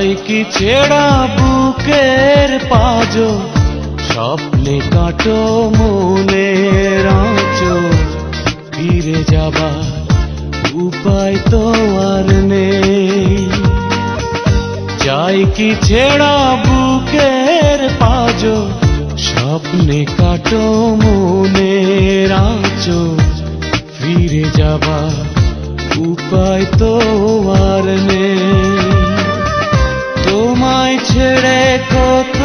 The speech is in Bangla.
চাই কি ছেঁড়া বুকের পাঁজর, স্বপ্নে কাটো মনের আঁচল, ফিরে যাবার উপায় তো আর নেই। চাই কি ছেঁড়া বুকের পাঁজর, স্বপ্নে কাটো মনের আঁচল, ফিরে যাবার উপায় তো আর নেই। তোমায় ছেড়ে কোথাও